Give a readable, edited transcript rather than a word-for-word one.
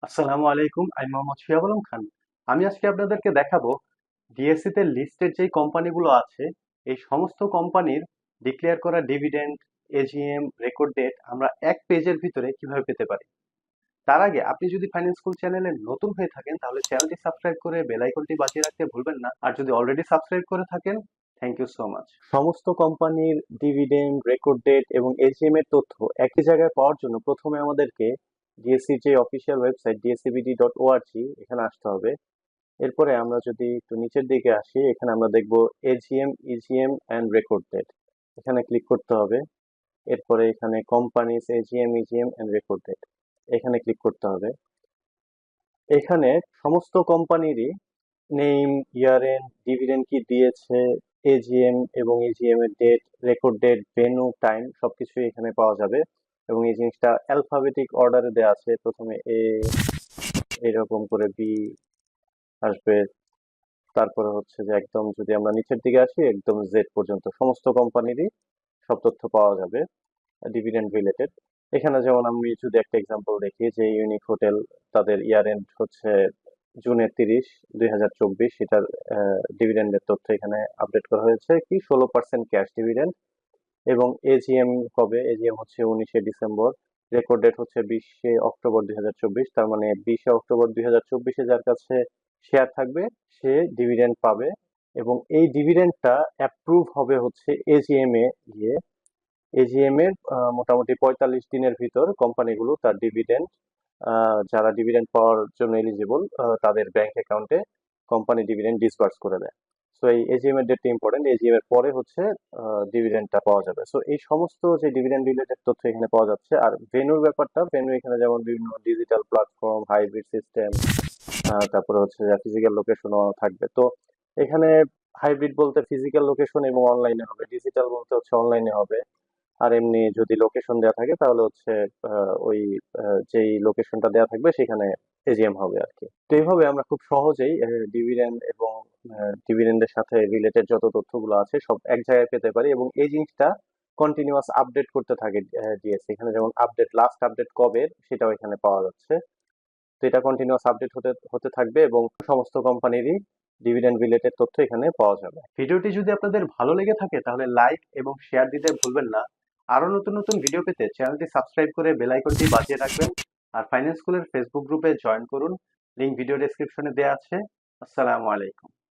আসসালামু আলাইকুম, আমি মোহাম্মদ শিহাব আলম খান। আমি আজকে আপনাদেরকে দেখাবো ডিএসসি তে লিস্টেড যেই কোম্পানিগুলো আছে এই সমস্ত কোম্পানির ডিক্লেয়ার করা ডিভিডেন্ড, এজিএম, রেকর্ড ডেট আমরা এক পেজের ভিতরে কিভাবে পেতে পারি। তার আগে আপনি যদি ফাইন্যান্স স্কুল চ্যানেলে নতুন হয়ে থাকেন তাহলে চ্যানেলটি সাবস্ক্রাইব করে বেল আইকনটি বাজিয়ে রাখতে ভুলবেন না, আর যদি অলরেডি সাবস্ক্রাইব করে থাকেন থ্যাংক ইউ সো মাচ। সমস্ত কোম্পানির ডিভিডেন্ড, রেকর্ড ডেট এবং এজিএম এর তথ্য একই জায়গায় পাওয়ার জন্য প্রথমে আমাদেরকে ডিএসসির যে অফিসিয়াল ওয়েবসাইট DSEBD.org এখানে আসতে হবে। এরপরে আমরা যদি একটু নিচের দিকে আসি, এখানে আমরা দেখব AGM, EGM and record date. এখানে ক্লিক করতে হবে। এরপরে এখানে companies AGM, EGM and record date, এখানে ক্লিক করতে হবে। এখানে সমস্ত কোম্পানিরই নেম, ইয়ার এন্ড, ডিভিডেন্ড কি দিয়েছে, এজিএম এবং ইজিএম এর date, record date, venue, time সবকিছুই এখানে পাওয়া যাবে। এবং এই জিনিসটা অ্যালফাবেটিক অর্ডারে দেওয়া আছে, প্রথমে এ, এরকম করে বি আসবে, তারপরে হচ্ছে যে একদম যদি আমরা নিচের দিকে আসি একদম জেড পর্যন্ত সমস্ত কোম্পানিরই সব তথ্য পাওয়া যাবে ডিভিডেন্ড রিলেটেড। এখানে যেমন আমি যদি একটা এক্সাম্পল দেখি যে ইউনিক হোটেল, তাদের ইয়ার এন্ড হচ্ছে জুনের 30, 2024, সেটার ডিভিডেন্ডের তথ্য এখানে আপডেট করা হয়েছে কি 16% ক্যাশ ডিভিডেন্ড। এবং এজিএম কবে, এজিএম হচ্ছে 19শে ডিসেম্বর, রেকর্ড ডেট হচ্ছে 20শে অক্টোবর 2024, তার মানে 20শে অক্টোবর 2024 যার কাছে শেয়ার থাকবে সে ডিভিডেন্ড পাবে। এবং এই ডিভিডেন্ডটা অ্যাপ্রুভ হবে হচ্ছে এজিএম এ গিয়ে। এজিএম এর মোটামুটি 45 দিনের ভিতর কোম্পানিগুলো তার ডিভিডেন্ড, যারা ডিভিডেন্ড পাওয়ার জন্য এলিজিবল তাদের ব্যাংক অ্যাকাউন্টে কোম্পানি ডিভিডেন্ড ডিসবার্স করে দেয়। সো এই এজিএম এর ডেটটা ইম্পর্টেন্ট, এজিএম এর পরে হচ্ছে ডিভিডেন্ডটা পাওয়া যাবে। সো এই সমস্ত যে ডিভিডেন্ড রিলেটেড তথ্য এখানে পাওয়া যাচ্ছে। আর ভেন্যুর ব্যাপারটা, ভেন্যু এখানে যেমন বিভিন্ন ডিজিটাল প্ল্যাটফর্ম, হাইব্রিড সিস্টেম, তারপরে হচ্ছে ফিজিক্যাল লোকেশনও থাকবে। তো এখানে হাইব্রিড বলতে ফিজিক্যাল লোকেশন এবং অনলাইনে হবে, ডিজিটাল বলতে হচ্ছে অনলাইনে হবে। আর এমনি যদি লোকেশন দেওয়া থাকে তাহলে হচ্ছে ওই যেই লোকেশনটা দেওয়া থাকবে সেখানে এজিএম হবে আর কি। তো এইভাবে আমরা খুব সহজেই ডিভিডেন্ড এবং ডিভিডেন্ডের সাথে রিলেটেড যত তথ্যগুলো আছে সব এক জায়গায় পেতে পারি। এবং এই জিনিসটা কন্টিনিউয়াস আপডেট করতে থাকে ডিএসসি। এখানে যেমন আপডেট, লাস্ট আপডেট কবে সেটাও এখানে পাওয়া যাচ্ছে। তো এটা কন্টিনিউয়াস আপডেট হতে হতে থাকবে এবং সমস্ত কোম্পানিরই ডিভিডেন্ড রিলেটেড তথ্য এখানে পাওয়া যাবে। ভিডিওটি যদি আপনাদের ভালো লেগে থাকে তাহলে লাইক এবং শেয়ার দিতে ভুলবেন না। আরো নতুন নতুন ভিডিও পেতে চ্যানেলটি সাবস্ক্রাইব করে বেল আইকনটি বাজিয়ে রাখবেন। আর ফাইন্যান্স স্কুলের ফেসবুক গ্রুপে জয়েন করুন, লিংক ভিডিও ডেসক্রিপশনে দেওয়া আছে। আসসালামু আলাইকুম।